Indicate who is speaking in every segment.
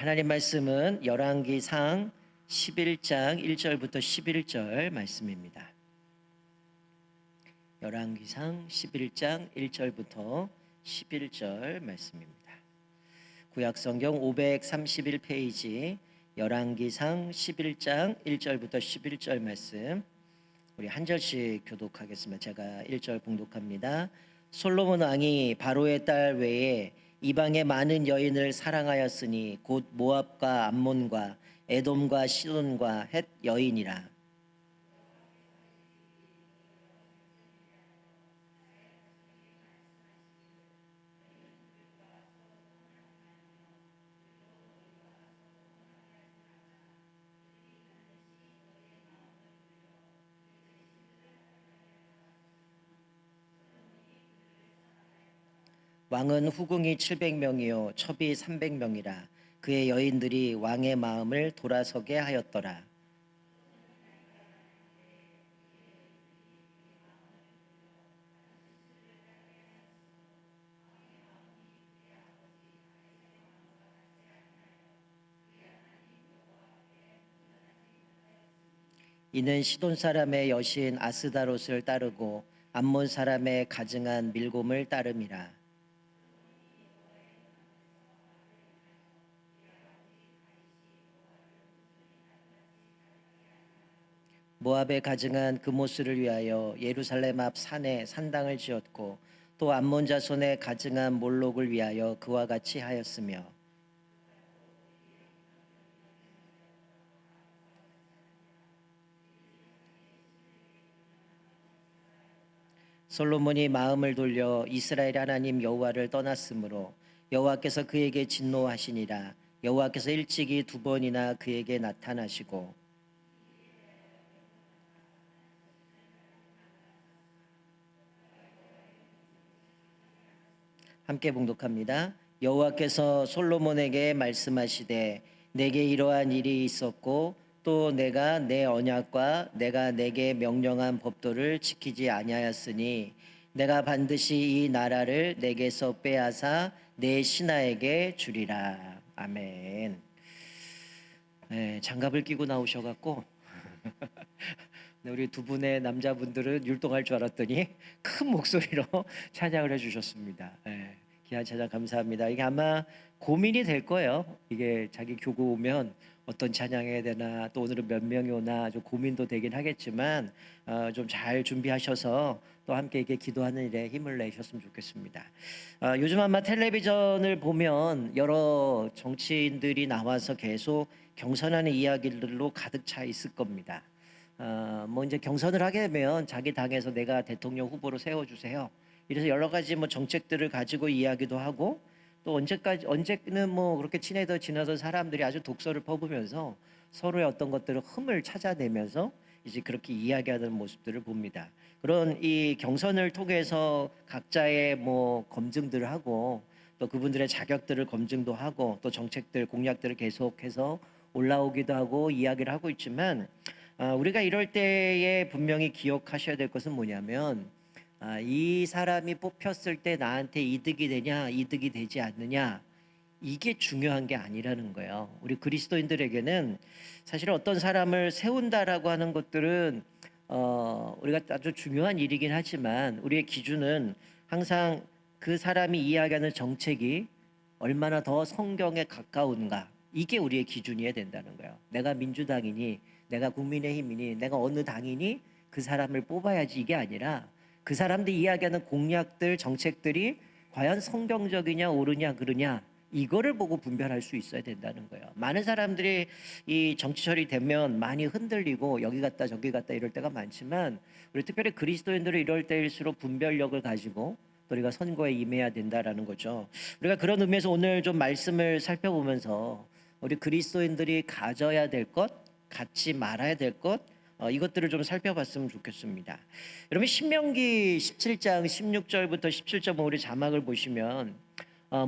Speaker 1: 하나님 말씀은 열왕기상 11장 1절부터 11절 말씀입니다. 열왕기상 11장 1절부터 11절 말씀입니다. 구약성경 531페이지 열왕기상 11장 1절부터 11절 말씀, 우리 한 절씩 교독하겠습니다. 제가 1절 봉독합니다. 솔로몬 왕이 바로의 딸 외에 이방의 많은 여인을 사랑하였으니 곧 모압과 암몬과 에돔과 시돈과 헷 여인이라. 왕은 후궁이 700명이요 첩이 300명이라. 그의 여인들이 왕의 마음을 돌아서게 하였더라. 이는 시돈 사람의 여신 아스다롯을 따르고 암몬 사람의 가증한 밀곰을 따름이라. 모압에 가증한 그모스를 위하여 예루살렘 앞 산에 산당을 지었고 또 암몬 자손의 가증한 몰록을 위하여 그와 같이 하였으며, 솔로몬이 마음을 돌려 이스라엘 하나님 여호와를 떠났으므로 여호와께서 그에게 진노하시니라. 여호와께서 일찍이 2번이나 그에게 나타나시고, 함께 봉독합니다. 여호와께서 솔로몬에게 말씀하시되 내게 이러한 일이 있었고 또 내가 내 언약과 내가 내게 명령한 법도를 지키지 아니하였으니 내가 반드시 이 나라를 내게서 빼앗아 내 신하에게 주리라. 아멘. 네, 장갑을 끼고 나오셔갖고 우리 두 분의 남자분들은 율동할 줄 알았더니 큰 목소리로 찬양을 해주셨습니다. 네, 귀한 찬양 감사합니다. 이게 아마 고민이 될 거예요. 이게 자기 교구 오면 어떤 찬양해야 되나, 또 오늘은 몇 명이 오나 좀 고민도 되긴 하겠지만 좀 잘 준비하셔서 또 함께 이렇게 기도하는 일에 힘을 내셨으면 좋겠습니다. 요즘 아마 텔레비전을 보면 여러 정치인들이 나와서 계속 경선하는 이야기들로 가득 차 있을 겁니다. 뭐 이제 경선을 하게 되면 자기 당에서 내가 대통령 후보로 세워주세요. 이래서 여러 가지 뭐 정책들을 가지고 이야기도 하고, 또 언제는 뭐 그렇게 지나던 사람들이 아주 독서를 퍼부면서 서로의 어떤 것들을 흠을 찾아내면서 이제 그렇게 이야기하는 모습들을 봅니다. 그런 이 경선을 통해서 각자의 뭐 검증들을 하고 또 그분들의 자격들을 검증도 하고 또 정책들 공약들을 계속해서 올라오기도 하고 이야기를 하고 있지만, 우리가 이럴 때에 분명히 기억하셔야 될 것은 뭐냐면, 이 사람이 뽑혔을 때 나한테 이득이 되냐 이득이 되지 않느냐, 이게 중요한 게 아니라는 거예요. 우리 그리스도인들에게는 사실 어떤 사람을 세운다라고 하는 것들은 우리가 아주 중요한 일이긴 하지만 우리의 기준은 항상 그 사람이 이야기하는 정책이 얼마나 더 성경에 가까운가, 이게 우리의 기준이어야 된다는 거예요. 내가 민주당이니 내가 국민의힘이니 내가 어느 당이니 그 사람을 뽑아야지, 이게 아니라 그 사람들이 이야기하는 공약들 정책들이 과연 성경적이냐 옳으냐 그르냐, 이거를 보고 분별할 수 있어야 된다는 거예요. 많은 사람들이 이 정치철이 되면 많이 흔들리고 여기 갔다 저기 갔다 이럴 때가 많지만, 우리 특별히 그리스도인들은 이럴 때일수록 분별력을 가지고 또 우리가 선거에 임해야 된다라는 거죠. 우리가 그런 의미에서 오늘 좀 말씀을 살펴보면서 우리 그리스도인들이 가져야 될 것, 갖지 말아야 될 것, 이것들을 좀 살펴봤으면 좋겠습니다. 여러분 신명기 17장 16절부터 17절 우리 자막을 보시면,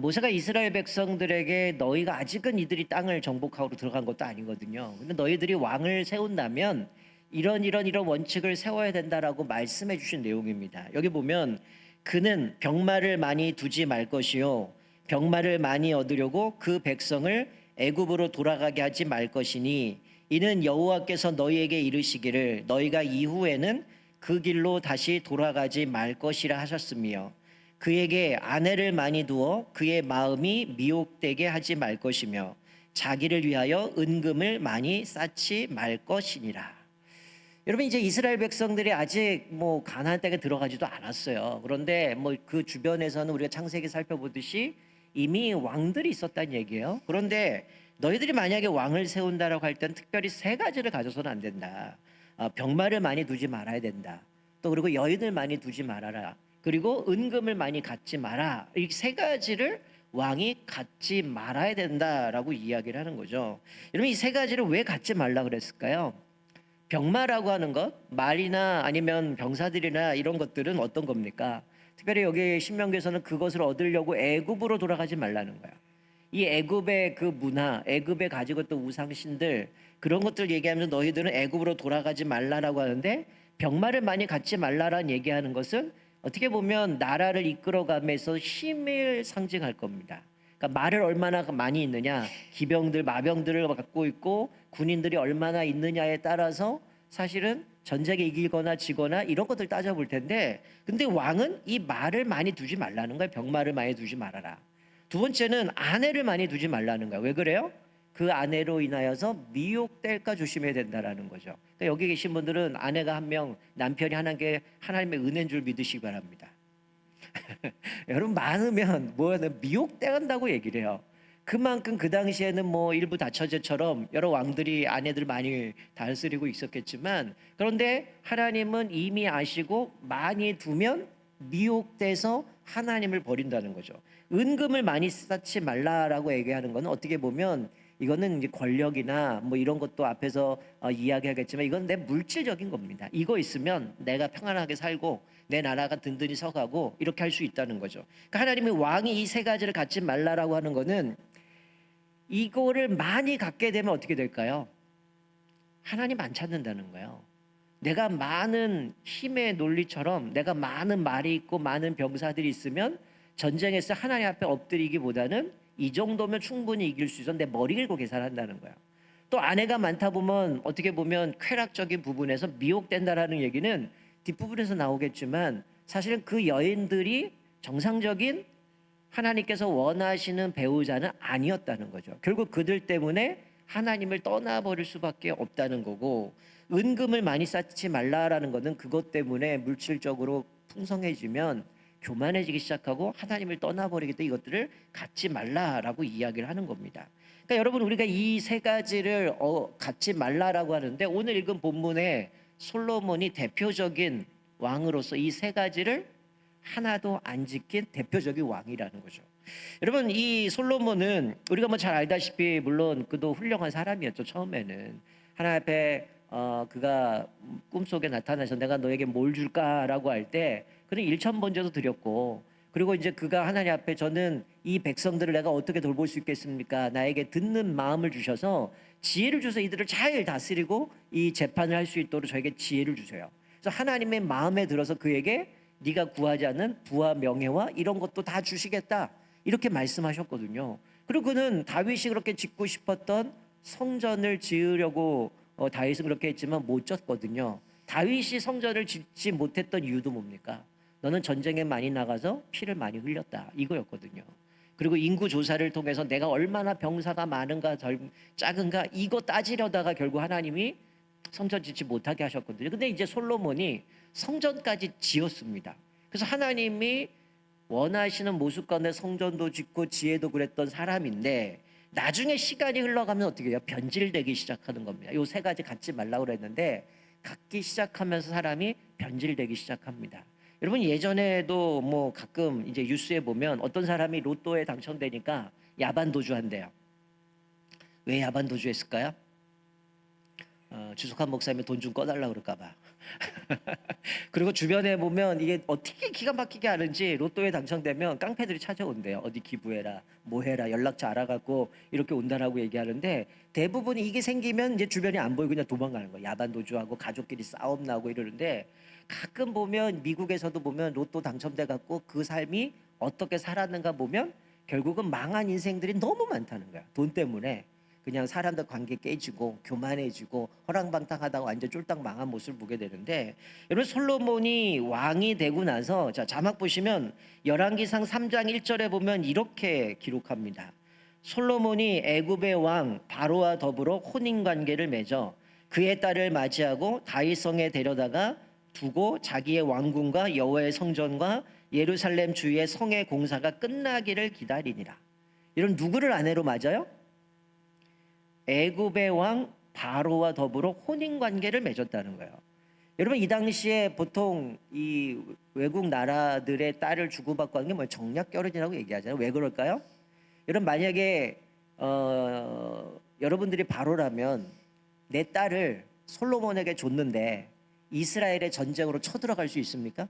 Speaker 1: 모세가 이스라엘 백성들에게 너희가 아직은 이들이 땅을 정복하고 들어간 것도 아니거든요. 근데 너희들이 왕을 세운다면 이런 원칙을 세워야 된다라고 말씀해 주신 내용입니다. 여기 보면 그는 병마를 많이 두지 말 것이요 병마를 많이 얻으려고 그 백성을 애굽으로 돌아가게 하지 말 것이니 이는 여호와께서 너희에게 이르시기를 너희가 이후에는 그 길로 다시 돌아가지 말 것이라 하셨으며 그에게 아내를 많이 두어 그의 마음이 미혹되게 하지 말 것이며 자기를 위하여 은금을 많이 쌓지 말 것이니라. 여러분 이제 이스라엘 백성들이 아직 뭐 가나안 땅에 들어가지도 않았어요. 그런데 뭐 그 주변에서는 우리가 창세기 살펴보듯이 이미 왕들이 있었다는 얘기예요. 그런데 너희들이 만약에 왕을 세운다라고 할 때는 특별히 세 가지를 가져서는 안 된다. 병마를 많이 두지 말아야 된다. 또 그리고 여인을 많이 두지 말아라. 그리고 은금을 많이 갖지 마라. 이 세 가지를 왕이 갖지 말아야 된다라고 이야기를 하는 거죠. 여러분 이 세 가지를 왜 갖지 말라 그랬을까요? 병마라고 하는 것, 말이나 아니면 병사들이나 이런 것들은 어떤 겁니까? 특별히 여기 신명기에서는 그것을 얻으려고 애굽으로 돌아가지 말라는 거야. 이 애굽의 그 문화, 애굽에 가지고 있던 우상신들 그런 것들 얘기하면서 너희들은 애굽으로 돌아가지 말라라고 하는데 병마를 많이 갖지 말라라는 얘기하는 것은 어떻게 보면 나라를 이끌어가면서 힘을 상징할 겁니다. 그러니까 말을 얼마나 많이 있느냐, 기병들, 마병들을 갖고 있고 군인들이 얼마나 있느냐에 따라서 사실은 전쟁에 이기거나 지거나 이런 것들 따져볼 텐데, 근데 왕은 이 말을 많이 두지 말라는 거예요. 병마를 많이 두지 말아라. 두 번째는 아내를 많이 두지 말라는 거예요. 왜 그래요? 그 아내로 인하여서 미혹될까 조심해야 된다라는 거죠. 그러니까 여기 계신 분들은 아내가 한 명, 남편이 하나님께 하나님의 은혜인 줄 믿으시기 바랍니다. 여러분 많으면 뭐는 미혹된다고 얘기를 해요. 그만큼 그 당시에는 뭐 일부 다처제처럼 여러 왕들이 아내들 많이 다스리고 있었겠지만, 그런데 하나님은 이미 아시고 많이 두면 미혹돼서 하나님을 버린다는 거죠. 은금을 많이 쌓지 말라라고 얘기하는 건 어떻게 보면 이거는 이제 권력이나 뭐 이런 것도 앞에서 이야기하겠지만 이건 내 물질적인 겁니다. 이거 있으면 내가 평안하게 살고 내 나라가 든든히 서가고 이렇게 할 수 있다는 거죠. 그러니까 하나님이 왕이 이 세 가지를 갖지 말라라고 하는 거는 이거를 많이 갖게 되면 어떻게 될까요? 하나님 안 찾는다는 거예요. 내가 많은 힘의 논리처럼 내가 많은 말이 있고 많은 병사들이 있으면 전쟁에서 하나님 앞에 엎드리기보다는 이 정도면 충분히 이길 수 있어 내 머리 긁고 계산한다는 거야. 또 아내가 많다 보면 어떻게 보면 쾌락적인 부분에서 미혹된다라는 얘기는 뒷부분에서 나오겠지만 사실은 그 여인들이 정상적인 하나님께서 원하시는 배우자는 아니었다는 거죠. 결국 그들 때문에 하나님을 떠나버릴 수밖에 없다는 거고, 은금을 많이 쌓지 말라라는 것은 그것 때문에 물질적으로 풍성해지면 교만해지기 시작하고 하나님을 떠나버리기 때문에 이것들을 갖지 말라라고 이야기를 하는 겁니다. 그러니까 여러분 우리가 이 세 가지를 갖지 말라라고 하는데 오늘 읽은 본문에 솔로몬이 대표적인 왕으로서 이 세 가지를 하나도 안 지킨 대표적인 왕이라는 거죠. 여러분 이 솔로몬은 우리가 뭐 잘 알다시피 물론 그도 훌륭한 사람이었죠. 처음에는 하나님 앞에 그가 꿈속에 나타나서 내가 너에게 뭘 줄까라고 할 때 그는 일천번제도 드렸고, 그리고 이제 그가 하나님 앞에 저는 이 백성들을 내가 어떻게 돌볼 수 있겠습니까? 나에게 듣는 마음을 주셔서 지혜를 주셔서 이들을 잘 다스리고 이 재판을 할 수 있도록 저에게 지혜를 주세요. 그래서 하나님의 마음에 들어서 그에게 네가 구하지 않는 부와 명예와 이런 것도 다 주시겠다 이렇게 말씀하셨거든요. 그리고 그는 다윗이 그렇게 짓고 싶었던 성전을 지으려고 다윗은 그렇게 했지만 못 졌거든요. 다윗이 성전을 짓지 못했던 이유도 뭡니까? 너는 전쟁에 많이 나가서 피를 많이 흘렸다 이거였거든요. 그리고 인구 조사를 통해서 내가 얼마나 병사가 많은가 작은가 이거 따지려다가 결국 하나님이 성전 짓지 못하게 하셨거든요. 근데 이제 솔로몬이 성전까지 지었습니다. 그래서 하나님이 원하시는 모습 가운데 성전도 짓고 지혜도 그랬던 사람인데 나중에 시간이 흘러가면 어떻게 해요? 변질되기 시작하는 겁니다. 요 세 가지 갖지 말라고 그랬는데 갖기 시작하면서 사람이 변질되기 시작합니다. 여러분 예전에도 뭐 가끔 이제 뉴스에 보면 어떤 사람이 로또에 당첨되니까 야반도주 한대요. 왜 야반도주 했을까요? 주석한 목사님이 돈 좀 꺼달라고 그럴까 봐. 그리고 주변에 보면 이게 어떻게 기가 막히게 하는지 로또에 당첨되면 깡패들이 찾아온대요. 어디 기부해라, 뭐 해라, 연락처 알아갖고 이렇게 온다라고 얘기하는데 대부분이 이게 생기면 이제 주변이 안 보이고 그냥 도망가는 거예요. 야반도주하고 가족끼리 싸움 나고 이러는데 가끔 보면 미국에서도 보면 로또 당첨돼갖고 그 삶이 어떻게 살았는가 보면 결국은 망한 인생들이 너무 많다는 거야. 돈 때문에 그냥 사람들 관계 깨지고 교만해지고 허랑방탕하다가 완전 쫄딱 망한 모습을 보게 되는데, 여러분 솔로몬이 왕이 되고 나서 자 자막 보시면 열왕기상 3장 1절에 보면 이렇게 기록합니다. 솔로몬이 애굽의 왕 바로와 더불어 혼인 관계를 맺어 그의 딸을 맞이하고 다윗성에 데려다가 두고 자기의 왕궁과 여호와의 성전과 예루살렘 주위의 성의 공사가 끝나기를 기다리니라. 이런 누구를 아내로 맞아요? 애굽의 왕 바로와 더불어 혼인 관계를 맺었다는 거예요. 여러분 이 당시에 보통 이 외국 나라들의 딸을 주고받고 하는 게 뭐 정략 결혼이라고 얘기하잖아요. 왜 그럴까요? 여러분 만약에 여러분들이 바로라면 내 딸을 솔로몬에게 줬는데 이스라엘의 전쟁으로 쳐들어갈 수 있습니까?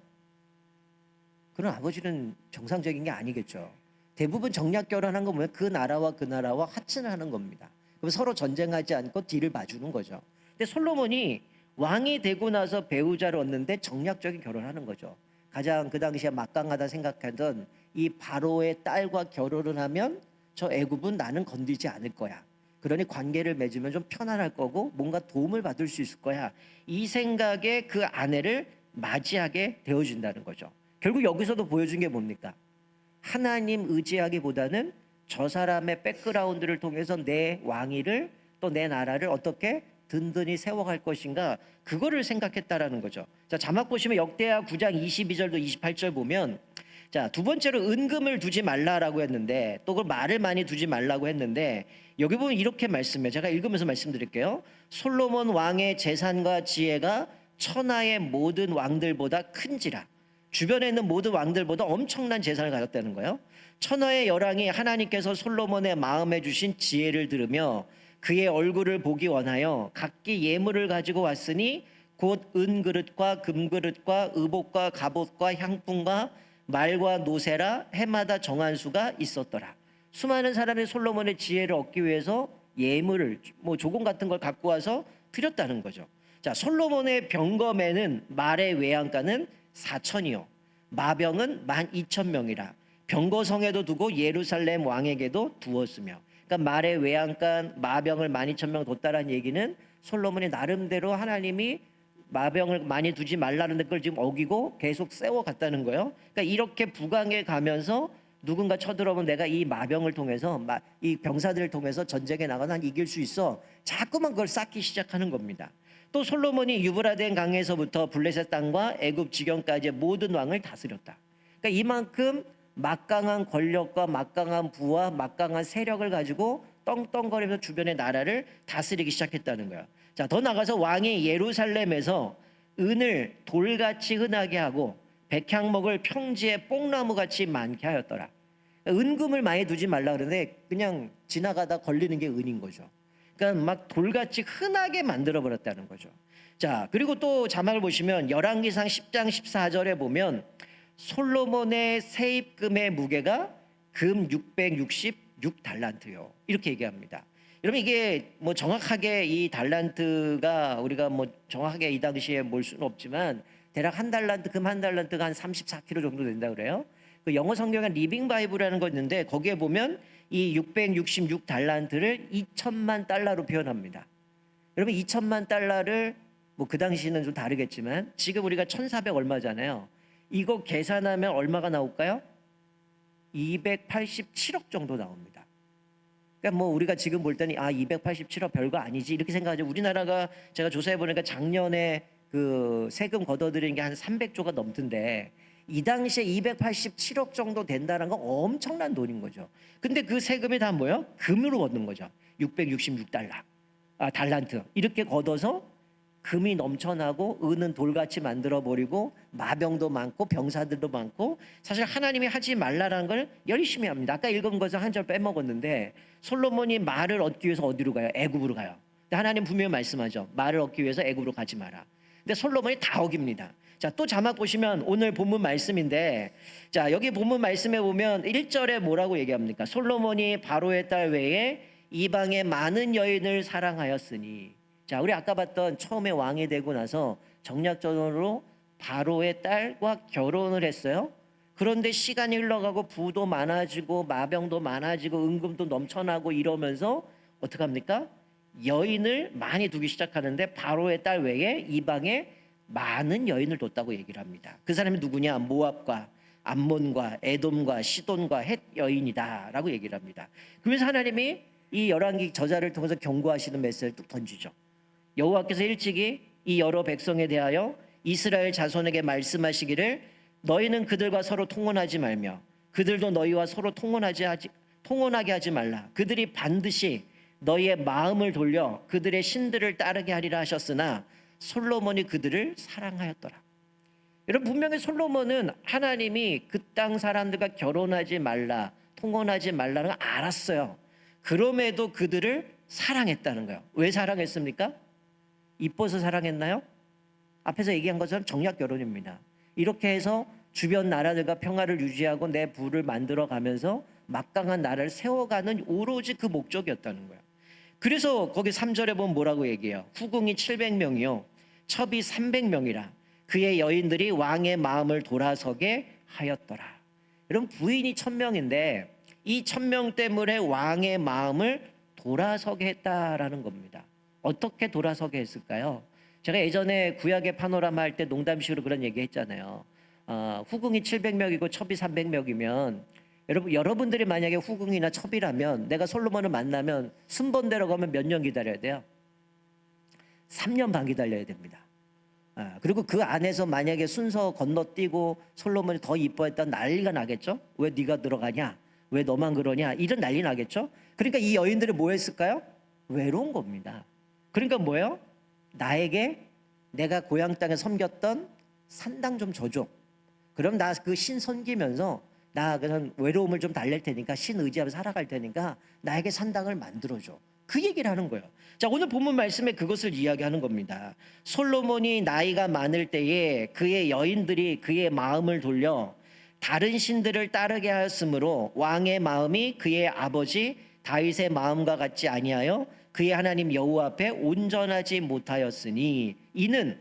Speaker 1: 그런 아버지는 정상적인 게 아니겠죠. 대부분 정략 결혼한 거 보면 그 나라와 그 나라와 하친을 하는 겁니다. 그럼 서로 전쟁하지 않고 뒤를 봐주는 거죠. 근데 솔로몬이 왕이 되고 나서 배우자를 얻는데 정략적인 결혼하는 거죠. 가장 그 당시에 막강하다 생각하던 이 바로의 딸과 결혼을 하면 저 애굽은 나는 건드리지 않을 거야. 그러니 관계를 맺으면 좀 편안할 거고 뭔가 도움을 받을 수 있을 거야. 이 생각에 그 아내를 맞이하게 되어준다는 거죠. 결국 여기서도 보여준 게 뭡니까? 하나님 의지하기보다는 저 사람의 백그라운드를 통해서 내 왕위를 또 내 나라를 어떻게 든든히 세워갈 것인가, 그거를 생각했다라는 거죠. 자 자막 보시면 역대하 9장 22절도 28절 보면 자 두 번째로 은금을 두지 말라라고 했는데 또 그 말을 많이 두지 말라고 했는데 여기 보면 이렇게 말씀해요. 제가 읽으면서 말씀드릴게요. 솔로몬 왕의 재산과 지혜가 천하의 모든 왕들보다 큰지라. 주변에 있는 모든 왕들보다 엄청난 재산을 가졌다는 거예요. 천하의 열왕이 하나님께서 솔로몬의 마음에 주신 지혜를 들으며 그의 얼굴을 보기 원하여 각기 예물을 가지고 왔으니 곧 은그릇과 금그릇과 의복과 갑옷과 향품과 말과 노새라 해마다 정한 수가 있었더라. 수많은 사람이 솔로몬의 지혜를 얻기 위해서 예물을 뭐 조공 같은 걸 갖고 와서 드렸다는 거죠. 자 솔로몬의 병검에는 말의 외양간은 4천이요 마병은 12,000명이라 병거성에도 두고 예루살렘 왕에게도 두었으며. 그러니까 말의 외양간 마병을 12,000명 뒀다라는 얘기는 솔로몬이 나름대로 하나님이 마병을 많이 두지 말라는 걸 지금 어기고 계속 세워갔다는 거예요. 그러니까 이렇게 북왕에 가면서 누군가 쳐들어오면 내가 이 마병을 통해서 이 병사들을 통해서 전쟁에 나가 난 이길 수 있어. 자꾸만 그걸 쌓기 시작하는 겁니다. 또 솔로몬이 유브라데 강에서부터 블레셋 땅과 애굽 지경까지의 모든 왕을 다스렸다. 그러니까 이만큼 막강한 권력과 막강한 부와 막강한 세력을 가지고 떵떵거리면서 주변의 나라를 다스리기 시작했다는 거야. 자, 더 나가서 왕이 예루살렘에서 은을 돌같이 흔하게 하고 백향목을 평지에 뽕나무같이 많게 하였더라. 은금을 많이 두지 말라 그러는데 그냥 지나가다 걸리는 게 은인 거죠. 그러니까 막 돌같이 흔하게 만들어 버렸다는 거죠. 자, 그리고 또 자막을 보시면 열왕기상 10장 14절에 보면 솔로몬의 세입금의 무게가 금 666달란트요. 이렇게 얘기합니다. 여러분 이게 뭐 정확하게 이 달란트가 우리가 뭐 정확하게 이 당시에 몰 수는 없지만 대략 한 달란트 금 한 달란트가 한 34kg 정도 된다 그래요. 그 영어 성경에 리빙 바이블이라는 거 있는데 거기에 보면 이 666달란트를 2천만 달러로 표현합니다. 여러분 2천만 달러를 뭐 그 당시는 좀 다르겠지만 지금 우리가 1,400 얼마잖아요. 이거 계산하면 얼마가 나올까요? 287억 정도 나옵니다. 그러니까 뭐 우리가 지금 볼 때는 287억 별거 아니지 이렇게 생각하죠. 우리나라가 제가 조사해 보니까 작년에 그 세금 걷어들이는 게 한 300조가 넘던데 이 당시에 287억 정도 된다는 건 엄청난 돈인 거죠. 근데 그 세금이 다 뭐예요? 금으로 걷는 거죠. 666달란트 이렇게 걷어서 금이 넘쳐나고 은은 돌같이 만들어버리고 마병도 많고 병사들도 많고 사실 하나님이 하지 말라라는 걸 열심히 합니다. 아까 읽은 것을 한 절 빼먹었는데 솔로몬이 말을 얻기 위해서 어디로 가요? 애굽으로 가요. 근데 하나님 분명히 말씀하죠. 말을 얻기 위해서 애굽으로 가지 마라. 근데 솔로몬이 다 어깁니다. 자, 또 자막 보시면 오늘 본문 말씀인데 자 여기 본문 말씀에 보면 1절에 뭐라고 얘기합니까? 솔로몬이 바로의 딸 외에 이방의 많은 여인을 사랑하였으니. 자, 우리 아까 봤던 처음에 왕이 되고 나서 정략전으로 바로의 딸과 결혼을 했어요. 그런데 시간이 흘러가고 부도 많아지고 마병도 많아지고 은금도 넘쳐나고 이러면서 어떡합니까? 여인을 많이 두기 시작하는데 바로의 딸 외에 이방에 많은 여인을 뒀다고 얘기를 합니다. 그 사람이 누구냐? 모압과 암몬과 에돔과 시돈과 헷 여인이다라고 얘기를 합니다. 그러면서 하나님이 이 열왕기 저자를 통해서 경고하시는 메시지를 뚝 던지죠. 여호와께서 일찍이 이 여러 백성에 대하여 이스라엘 자손에게 말씀하시기를 너희는 그들과 서로 통혼하지 말며 그들도 너희와 서로 통혼하게 하지 말라. 그들이 반드시 너희의 마음을 돌려 그들의 신들을 따르게 하리라 하셨으나 솔로몬이 그들을 사랑하였더라. 여러분, 분명히 솔로몬은 하나님이 그 땅 사람들과 결혼하지 말라, 통혼하지 말라는 걸 알았어요. 그럼에도 그들을 사랑했다는 거예요. 왜 사랑했습니까? 이뻐서 사랑했나요? 앞에서 얘기한 것처럼 정략 결혼입니다. 이렇게 해서 주변 나라들과 평화를 유지하고 내 부를 만들어 가면서 막강한 나라를 세워가는 오로지 그 목적이었다는 거예요. 그래서 거기 3절에 보면 뭐라고 얘기해요? 후궁이 700명이요 첩이 300명이라 그의 여인들이 왕의 마음을 돌아서게 하였더라. 여러분, 부인이 1000명인데 이 1000명 때문에 왕의 마음을 돌아서게 했다라는 겁니다. 어떻게 돌아서게 했을까요? 제가 예전에 구약의 파노라마 할 때 농담식으로 그런 얘기 했잖아요. 후궁이 700명이고 첩이 300명이면 여러분들이 만약에 후궁이나 첩이라면 내가 솔로몬을 만나면 순번대로 가면 몇 년 기다려야 돼요? 3년 반 기다려야 됩니다. 그리고 그 안에서 만약에 순서 건너뛰고 솔로몬이 더 이뻐했던 난리가 나겠죠? 왜 네가 들어가냐? 왜 너만 그러냐? 이런 난리 나겠죠? 그러니까 이 여인들이 뭐 했을까요? 외로운 겁니다. 그러니까 뭐예요? 나에게 내가 고향 땅에 섬겼던 산당 좀 줘줘. 그럼 나 그 신 섬기면서 나 그런 외로움을 좀 달랠 테니까 신 의지하며 살아갈 테니까 나에게 산당을 만들어줘. 그 얘기를 하는 거예요. 자, 오늘 본문 말씀에 그것을 이야기하는 겁니다. 솔로몬이 나이가 많을 때에 그의 여인들이 그의 마음을 돌려 다른 신들을 따르게 하였으므로 왕의 마음이 그의 아버지 다윗의 마음과 같지 아니하여 그의 하나님 여호와 앞에 온전하지 못하였으니 이는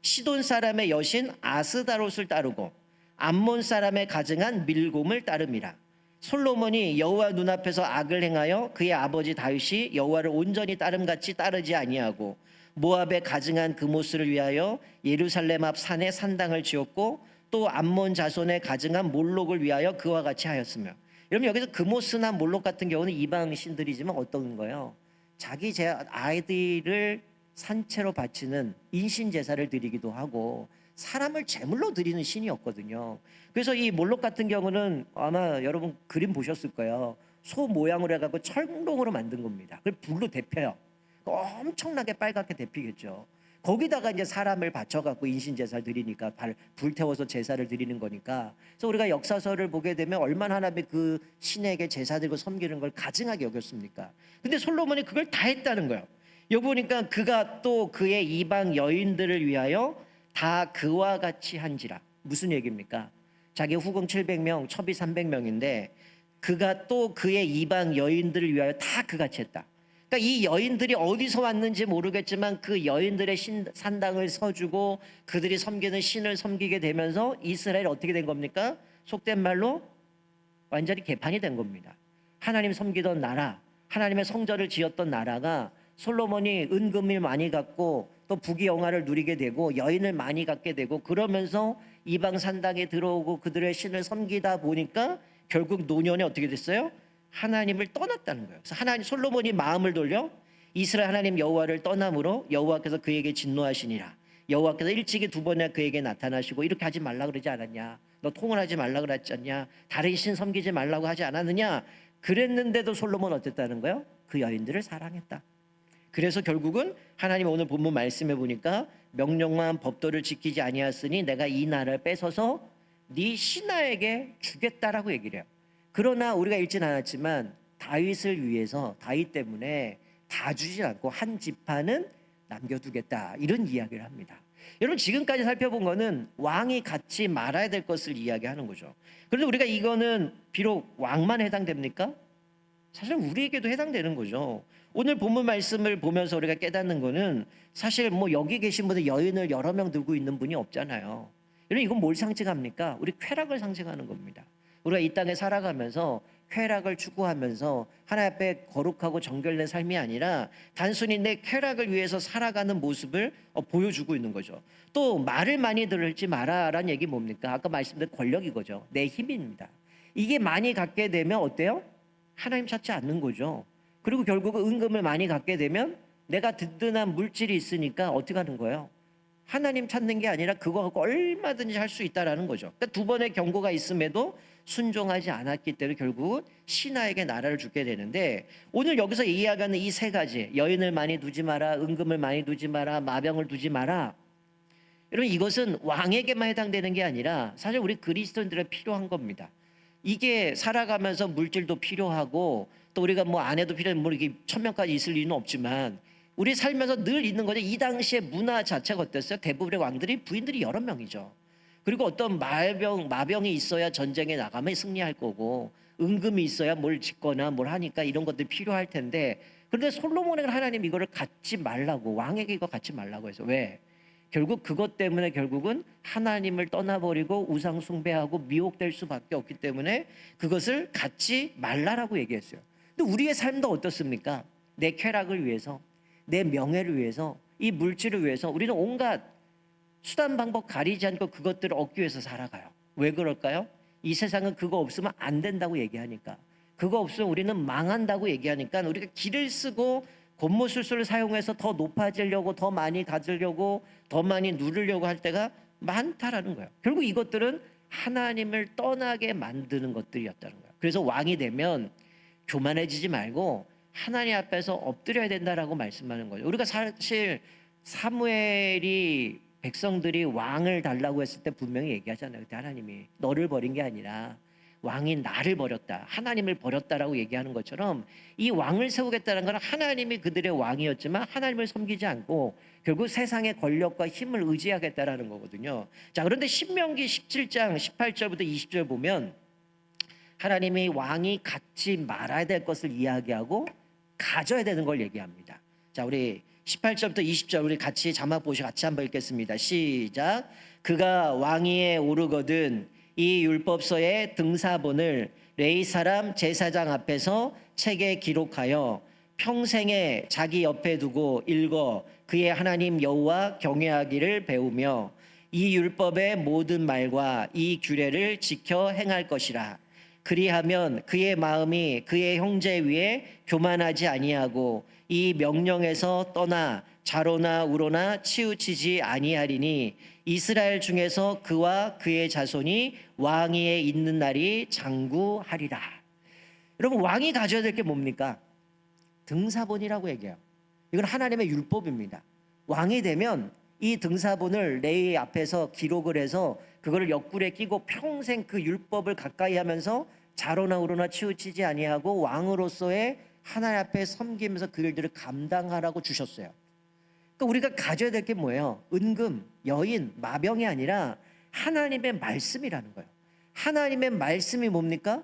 Speaker 1: 시돈 사람의 여신 아스다롯을 따르고 암몬 사람의 가증한 밀곰을 따름이라. 솔로몬이 여호와 눈앞에서 악을 행하여 그의 아버지 다윗이 여호와를 온전히 따름같이 따르지 아니하고 모압의 가증한 그모스를 위하여 예루살렘 앞 산에 산당을 지었고 또 암몬 자손의 가증한 몰록을 위하여 그와 같이 하였으며. 여러분, 여기서 그모스나 몰록 같은 경우는 이방 신들이지만 어떤 거예요? 자기 아이들을 산채로 바치는 인신 제사를 드리기도 하고 사람을 제물로 드리는 신이었거든요. 그래서 이 몰록 같은 경우는 아마 여러분 그림 보셨을 거예요. 소 모양으로 해갖고 철롱으로 만든 겁니다. 그걸 불로 데펴요. 엄청나게 빨갛게 데피겠죠. 거기다가 이제 사람을 바쳐갖고 인신제사를 드리니까 불태워서 제사를 드리는 거니까. 그래서 우리가 역사서를 보게 되면 얼마나 하나님이 그 신에게 제사 드리고 섬기는 걸 가증하게 여겼습니까? 근데 솔로몬이 그걸 다 했다는 거예요. 여기 보니까 그가 또 그의 이방 여인들을 위하여 다 그와 같이 한지라. 무슨 얘기입니까? 자기 후궁 700명, 첩이 300명인데 그가 또 그의 이방 여인들을 위하여 다 그같이 했다. 그러니까 이 여인들이 어디서 왔는지 모르겠지만 그 여인들의 산당을 서주고 그들이 섬기는 신을 섬기게 되면서 이스라엘이 어떻게 된 겁니까? 속된 말로 완전히 개판이 된 겁니다. 하나님 섬기던 나라, 하나님의 성전을 지었던 나라가 솔로몬이 은금을 많이 갖고 또 부귀영화를 누리게 되고 여인을 많이 갖게 되고 그러면서 이방 산당에 들어오고 그들의 신을 섬기다 보니까 결국 노년에 어떻게 됐어요? 하나님을 떠났다는 거예요. 그래서 솔로몬이 마음을 돌려 이스라엘 하나님 여호와를 떠남으로 여호와께서 그에게 진노하시니라. 여호와께서 일찍이 두 번이나 그에게 나타나시고 이렇게 하지 말라 그러지 않았냐? 너 통혼하지 말라 그랬지 않냐? 다른 신 섬기지 말라고 하지 않았느냐? 그랬는데도 솔로몬 어땠다는 거예요? 그 여인들을 사랑했다. 그래서 결국은 하나님 오늘 본문 말씀해 보니까 명령만 법도를 지키지 아니하였으니 내가 이 나라를 뺏어서 네 신하에게 주겠다라고 얘기를 해요. 그러나 우리가 읽진 않았지만 다윗을 위해서 다윗 때문에 다 주지 않고 한 지파는 남겨두겠다 이런 이야기를 합니다. 여러분, 지금까지 살펴본 거는 왕이 갖지 말아야 될 것을 이야기하는 거죠. 그런데 우리가 이거는 비록 왕만 해당됩니까? 사실 우리에게도 해당되는 거죠. 오늘 본문 말씀을 보면서 우리가 깨닫는 거는 사실 뭐 여기 계신 분들 여인을 여러 명 들고 있는 분이 없잖아요. 여러분 이건 뭘 상징합니까? 우리 쾌락을 상징하는 겁니다. 우리가 이 땅에 살아가면서 쾌락을 추구하면서 하나님 앞에 거룩하고 정결된 삶이 아니라 단순히 내 쾌락을 위해서 살아가는 모습을 보여주고 있는 거죠. 또 말을 많이 들을지 마라라는 얘기 뭡니까? 아까 말씀드린 권력이거죠. 내 힘입니다. 이게 많이 갖게 되면 어때요? 하나님 찾지 않는 거죠. 그리고 결국 은금을 많이 갖게 되면 내가 든든한 물질이 있으니까 어떻게 하는 거예요? 하나님 찾는 게 아니라 그거 갖고 얼마든지 할 수 있다라는 거죠. 그러니까 두 번의 경고가 있음에도 순종하지 않았기 때문에 결국은 신하에게 나라를 주게 되는데, 오늘 여기서 이야기하는 이 세 가지, 여인을 많이 두지 마라, 은금을 많이 두지 마라, 마병을 두지 마라, 여러분 이것은 왕에게만 해당되는 게 아니라 사실 우리 그리스도인들에 필요한 겁니다. 이게 살아가면서 물질도 필요하고 또 우리가 뭐 아내도 필요해, 뭐 이게 1000명까지 있을 리는 없지만 우리 살면서 늘 있는 거죠. 이 당시의 문화 자체가 어땠어요? 대부분의 왕들이 부인들이 여러 명이죠. 그리고 어떤 마병이 있어야 전쟁에 나가면 승리할 거고, 은금이 있어야 뭘 짓거나 뭘 하니까 이런 것들이 필요할 텐데, 그런데 솔로몬에게 하나님 이거를 갖지 말라고, 왕에게 이거 갖지 말라고 해서 왜? 결국 그것 때문에 결국은 하나님을 떠나버리고 우상 숭배하고 미혹될 수밖에 없기 때문에 그것을 갖지 말라라고 얘기했어요. 근데 우리의 삶도 어떻습니까? 내 쾌락을 위해서, 내 명예를 위해서, 이 물질을 위해서 우리는 온갖 수단 방법 가리지 않고 그것들을 얻기 위해서 살아가요. 왜 그럴까요? 이 세상은 그거 없으면 안 된다고 얘기하니까, 그거 없으면 우리는 망한다고 얘기하니까 우리가 길을 쓰고 곤모술수를 사용해서 더 높아지려고, 더 많이 가지려고, 더 많이 누리려고 할 때가 많다라는 거예요. 결국 이것들은 하나님을 떠나게 만드는 것들이었다는 거예요. 그래서 왕이 되면 교만해지지 말고 하나님 앞에서 엎드려야 된다라고 말씀하는 거죠. 우리가 사실 사무엘이 백성들이 왕을 달라고 했을 때 분명히 얘기하잖아요. 그때 하나님이 너를 버린 게 아니라 왕이 나를 버렸다, 하나님을 버렸다라고 얘기하는 것처럼 이 왕을 세우겠다는 건 하나님이 그들의 왕이었지만 하나님을 섬기지 않고 결국 세상의 권력과 힘을 의지하겠다라는 거거든요. 자, 그런데 신명기 17장 18절부터 20절 보면 하나님이 왕이 갖지 말아야 될 것을 이야기하고 가져야 되는 걸 얘기합니다. 자, 우리 18절부터 20절 우리 같이 자막 보시고 같이 한번 읽겠습니다. 시작. 그가 왕위에 오르거든 이 율법서의 등사본을 레위 사람 제사장 앞에서 책에 기록하여 평생에 자기 옆에 두고 읽어 그의 하나님 여호와 경외하기를 배우며 이 율법의 모든 말과 이 규례를 지켜 행할 것이라. 그리하면 그의 마음이 그의 형제 위에 교만하지 아니하고 이 명령에서 떠나 좌로나 우로나 치우치지 아니하리니 이스라엘 중에서 그와 그의 자손이 왕위에 있는 날이 장구하리라. 여러분 왕이 가져야 될 게 뭡니까? 등사본이라고 얘기해요. 이건 하나님의 율법입니다. 왕이 되면 이 등사본을 레위 앞에서 기록을 해서 그거를 옆구리에 끼고 평생 그 율법을 가까이 하면서 좌로나 우로나 치우치지 아니하고 왕으로서의 하나님 앞에 섬기면서 그 일들을 감당하라고 주셨어요. 그러니까 우리가 가져야 될 게 뭐예요? 은금, 여인, 마병이 아니라 하나님의 말씀이라는 거예요. 하나님의 말씀이 뭡니까?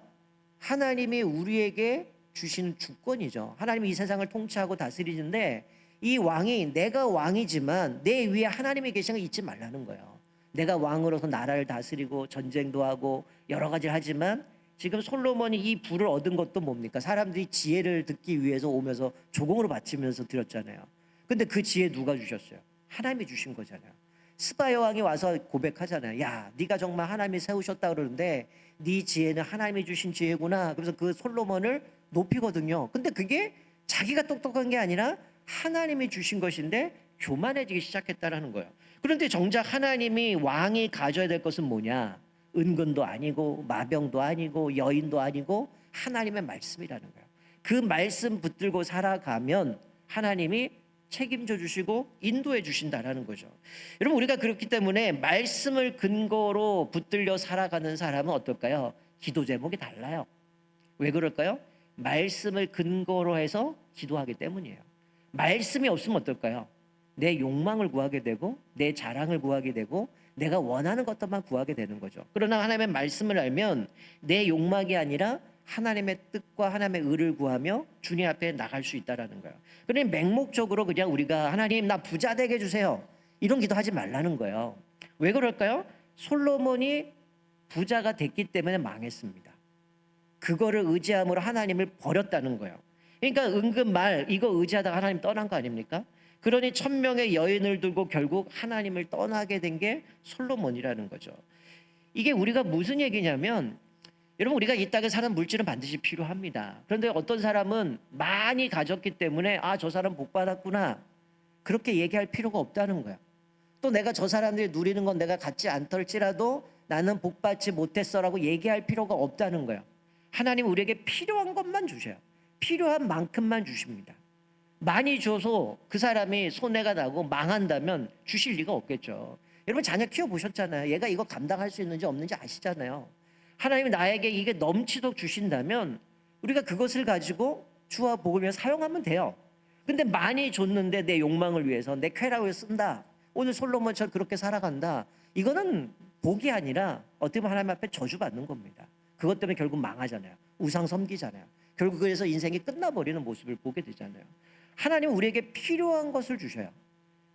Speaker 1: 하나님이 우리에게 주시는 주권이죠. 하나님이 이 세상을 통치하고 다스리는데 이 왕이, 내가 왕이지만 내 위에 하나님이 계신 걸 잊지 말라는 거예요. 내가 왕으로서 나라를 다스리고 전쟁도 하고 여러 가지를 하지만 지금 솔로몬이 이 부를 얻은 것도 뭡니까? 사람들이 지혜를 듣기 위해서 오면서 조공으로 바치면서 드렸잖아요. 근데 그 지혜 누가 주셨어요? 하나님이 주신 거잖아요. 스바 여왕이 와서 고백하잖아요. 야, 네가 정말 하나님이 세우셨다 그러는데 네 지혜는 하나님이 주신 지혜구나. 그래서 그 솔로몬을 높이거든요. 근데 그게 자기가 똑똑한 게 아니라 하나님이 주신 것인데 교만해지기 시작했다라는 거예요. 그런데 정작 하나님이 왕이 가져야 될 것은 뭐냐? 은근도 아니고 마병도 아니고 여인도 아니고 하나님의 말씀이라는 거예요. 그 말씀 붙들고 살아가면 하나님이 책임져 주시고 인도해 주신다라는 거죠. 여러분 우리가 그렇기 때문에 말씀을 근거로 붙들려 살아가는 사람은 어떨까요? 기도 제목이 달라요. 왜 그럴까요? 말씀을 근거로 해서 기도하기 때문이에요. 말씀이 없으면 어떨까요? 내 욕망을 구하게 되고 내 자랑을 구하게 되고 내가 원하는 것들만 구하게 되는 거죠. 그러나 하나님의 말씀을 알면 내 욕망이 아니라 하나님의 뜻과 하나님의 의를 구하며 주님 앞에 나갈 수 있다라는 거예요. 그러니 맹목적으로 그냥 우리가 하나님 나 부자 되게 해주세요 이런 기도하지 말라는 거예요. 왜 그럴까요? 솔로몬이 부자가 됐기 때문에 망했습니다. 그거를 의지함으로 하나님을 버렸다는 거예요. 그러니까 은근 이거 의지하다가 하나님 떠난 거 아닙니까? 그러니 1000명의 여인을 두고 결국 하나님을 떠나게 된 게 솔로몬이라는 거죠. 이게 우리가 무슨 얘기냐면, 여러분, 우리가 이 땅에 사는 물질은 반드시 필요합니다. 그런데 어떤 사람은 많이 가졌기 때문에 저 사람 복 받았구나, 그렇게 얘기할 필요가 없다는 거야. 또 내가 저 사람들이 누리는 건 내가 갖지 않더라도 나는 복 받지 못했어라고 얘기할 필요가 없다는 거야. 하나님 우리에게 필요한 것만 주셔요. 필요한 만큼만 주십니다. 많이 줘서 그 사람이 손해가 나고 망한다면 주실 리가 없겠죠. 여러분, 자녀 키워보셨잖아요. 얘가 이거 감당할 수 있는지 없는지 아시잖아요. 하나님이 나에게 이게 넘치도록 주신다면 우리가 그것을 가지고 주와 복을 위해 사용하면 돼요. 근데 많이 줬는데 내 욕망을 위해서, 내 쾌락을 위해서 쓴다, 오늘 솔로몬처럼 그렇게 살아간다, 이거는 복이 아니라 어떻게 보면 하나님 앞에 저주받는 겁니다. 그것 때문에 결국 망하잖아요. 우상 섬기잖아요. 결국 그래서 인생이 끝나버리는 모습을 보게 되잖아요. 하나님은 우리에게 필요한 것을 주셔요.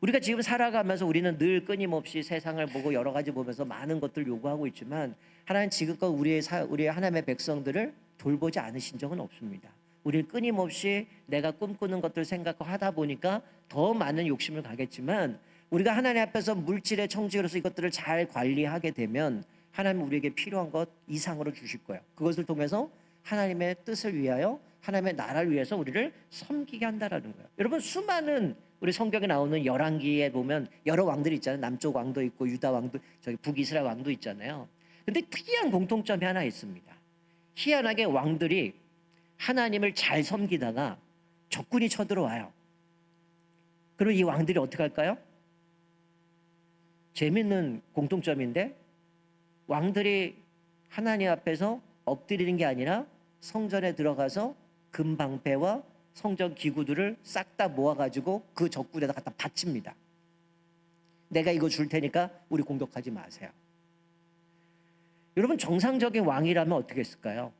Speaker 1: 우리가 지금 살아가면서 우리는 늘 끊임없이 세상을 보고 여러 가지 보면서 많은 것들을 요구하고 있지만, 하나님 지금껏 우리의 하나님의 백성들을 돌보지 않으신 적은 없습니다. 우리는 끊임없이 내가 꿈꾸는 것들 생각하고 하다 보니까 더 많은 욕심을 가겠지만, 우리가 하나님 앞에서 물질의 청지기로서 이것들을 잘 관리하게 되면 하나님은 우리에게 필요한 것 이상으로 주실 거예요. 그것을 통해서 하나님의 뜻을 위하여, 하나님의 나라를 위해서 우리를 섬기게 한다라는 거예요. 여러분, 수많은 우리 성경에 나오는 열왕기에 보면 여러 왕들이 있잖아요. 남쪽 왕도 있고 유다 왕도, 저기 북이스라엘 왕도 있잖아요. 근데 특이한 공통점이 하나 있습니다. 희한하게 왕들이 하나님을 잘 섬기다가 적군이 쳐들어와요. 그럼 이 왕들이 어떻게 할까요? 재밌는 공통점인데, 왕들이 하나님 앞에서 엎드리는 게 아니라 성전에 들어가서 금방패와 성전 기구들을 싹 다 모아가지고 그 적군에다 갖다 바칩니다. 내가 이거 줄 테니까 우리 공격하지 마세요. 여러분, 정상적인 왕이라면 어떻게 했을까요?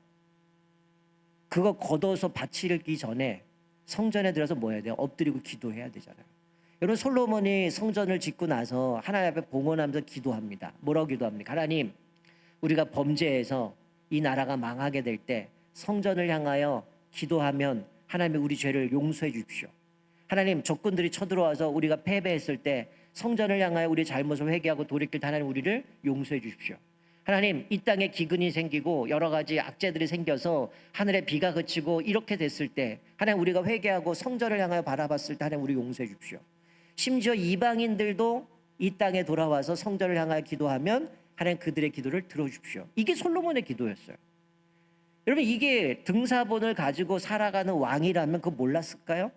Speaker 1: 그거 걷어서 바치기 전에 성전에 들어서 뭐 해야 돼요? 엎드리고 기도해야 되잖아요. 여러분, 솔로몬이 성전을 짓고 나서 하나님 앞에 봉헌하면서 기도합니다. 뭐라고 기도합니까? 하나님, 우리가 범죄해서 이 나라가 망하게 될 때 성전을 향하여 기도하면 하나님이 우리 죄를 용서해 주십시오. 하나님, 적군들이 쳐들어와서 우리가 패배했을 때 성전을 향하여 우리 잘못을 회개하고 돌이킬 때 하나님 우리를 용서해 주십시오. 하나님, 이 땅에 기근이 생기고 여러 가지 악재들이 생겨서 하늘에 비가 그치고 이렇게 됐을 때 하나님 우리가 회개하고 성전을 향하여 바라봤을 때 하나님 우리 용서해 주십시오. 심지어 이방인들도 이 땅에 돌아와서 성전을 향하여 기도하면 하나님 그들의 기도를 들어주십시오. 이게 솔로몬의 기도였어요. 여러분, 이게 등사본을 가지고 살아가는 왕이라면 그거 몰랐을까요?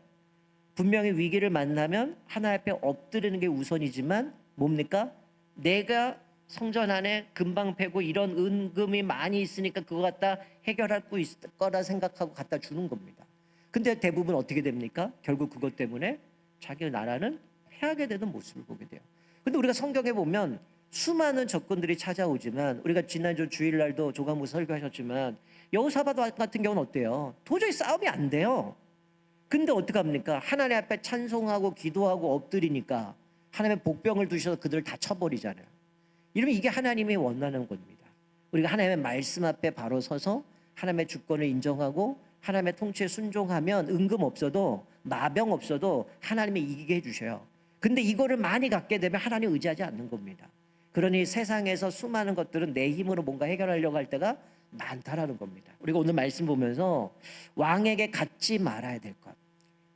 Speaker 1: 분명히 위기를 만나면 하나님 앞에 엎드리는 게 우선이지만 뭡니까? 내가 성전 안에 금방 패고 이런 은금이 많이 있으니까 그거 갖다 해결할 수 있을 거라 생각하고 갖다 주는 겁니다. 근데 대부분 어떻게 됩니까? 결국 그것 때문에 자기 나라는 패하게 되는 모습을 보게 돼요. 근데 우리가 성경에 보면 수많은 적군들이 찾아오지만, 우리가 지난주 주일날도 조강무 설교하셨지만 여호사밧 같은 경우는 어때요? 도저히 싸움이 안 돼요. 근데 어떡합니까? 하나님 앞에 찬송하고 기도하고 엎드리니까 하나님의 복병을 두셔서 그들을 다 쳐버리잖아요. 이러면 이게 하나님이 원하는 겁니다. 우리가 하나님의 말씀 앞에 바로 서서 하나님의 주권을 인정하고 하나님의 통치에 순종하면 은금 없어도, 마병 없어도 하나님이 이기게 해주셔요. 근데 이거를 많이 갖게 되면 하나님 의지하지 않는 겁니다. 그러니 세상에서 수많은 것들은 내 힘으로 뭔가 해결하려고 할 때가 많다라는 겁니다. 우리가 오늘 말씀 보면서 왕에게 갖지 말아야 될 것,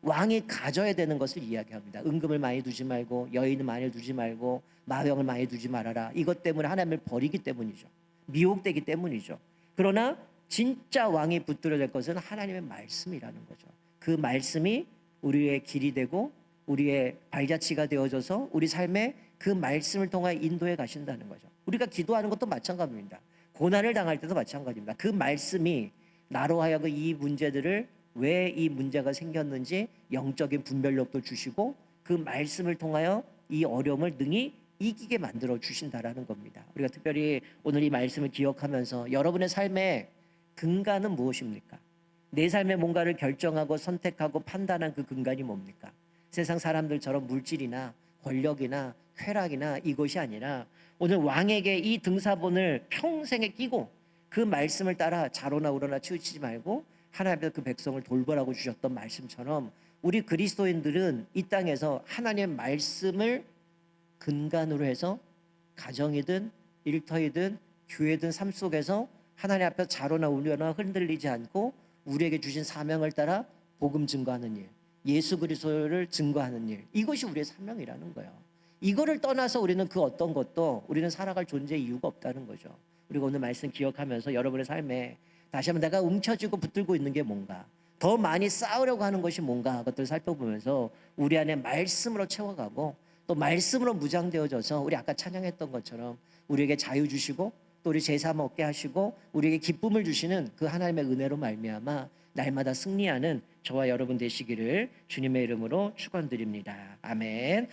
Speaker 1: 왕이 가져야 되는 것을 이야기합니다. 은금을 많이 두지 말고, 여인을 많이 두지 말고, 마병을 많이 두지 말아라. 이것 때문에 하나님을 버리기 때문이죠. 미혹되기 때문이죠. 그러나 진짜 왕이 붙들어야 될 것은 하나님의 말씀이라는 거죠. 그 말씀이 우리의 길이 되고 우리의 발자취가 되어져서 우리 삶에 그 말씀을 통하여 인도해 가신다는 거죠. 우리가 기도하는 것도 마찬가지입니다. 고난을 당할 때도 마찬가지입니다. 그 말씀이 나로 하여금 이 문제들을, 왜 이 문제가 생겼는지 영적인 분별력도 주시고 그 말씀을 통하여 이 어려움을 능히 이기게 만들어 주신다라는 겁니다. 우리가 특별히 오늘 이 말씀을 기억하면서 여러분의 삶의 근간은 무엇입니까? 내 삶의 뭔가를 결정하고 선택하고 판단한 그 근간이 뭡니까? 세상 사람들처럼 물질이나 권력이나 쾌락이나 이것이 아니라 오늘 왕에게 이 등사본을 평생에 끼고 그 말씀을 따라 자로나 우러나 치우치지 말고 하나님 앞에서 그 백성을 돌보라고 주셨던 말씀처럼 우리 그리스도인들은 이 땅에서 하나님의 말씀을 근간으로 해서 가정이든 일터이든 교회든 삶 속에서 하나님 앞에서 자로나 우러나 흔들리지 않고 우리에게 주신 사명을 따라 복음 증거하는 일, 예수 그리스도를 증거하는 일, 이것이 우리의 사명이라는 거예요. 이거를 떠나서 우리는 그 어떤 것도 우리는 살아갈 존재 이유가 없다는 거죠. 그리고 오늘 말씀 기억하면서 여러분의 삶에 다시 한번 내가 움켜쥐고 붙들고 있는 게 뭔가, 더 많이 쌓으려고 하는 것이 뭔가, 그것들을 살펴보면서 우리 안에 말씀으로 채워가고 또 말씀으로 무장되어져서 우리 아까 찬양했던 것처럼 우리에게 자유 주시고 또 우리 제사 먹게 하시고 우리에게 기쁨을 주시는 그 하나님의 은혜로 말미암아 날마다 승리하는 저와 여러분 되시기를 주님의 이름으로 축원드립니다. 아멘.